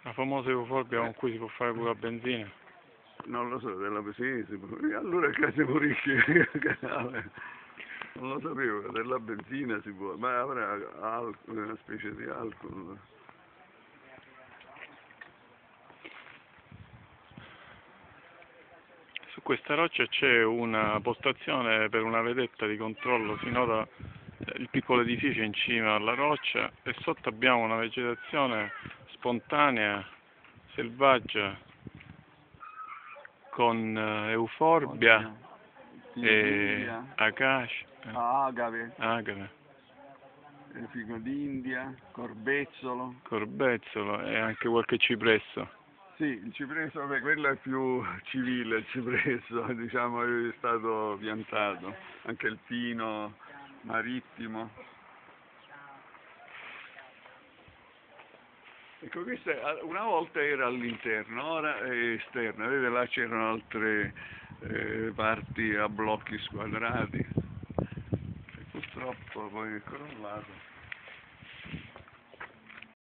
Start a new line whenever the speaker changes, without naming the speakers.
La famosa euforbia con cui si può fare pure la benzina.
Non lo so, sì, allora che siamo ricchi, non lo sapevo, della benzina si può, ma avrà una specie di alcol.
Su questa roccia c'è una postazione per una vedetta di controllo, sinora il piccolo edificio in cima alla roccia e sotto abbiamo una vegetazione spontanea, selvaggia, con euforbia e acacia,
Agave, figo d'India,
corbezzolo e anche qualche cipresso.
Sì, il cipresso, vabbè, quello è più civile, il cipresso, diciamo, è stato piantato, anche il pino marittimo. Ecco, questa una volta era all'interno, ora è esterna, vedete là c'erano altre parti a blocchi squadrati, che purtroppo poi è crollato.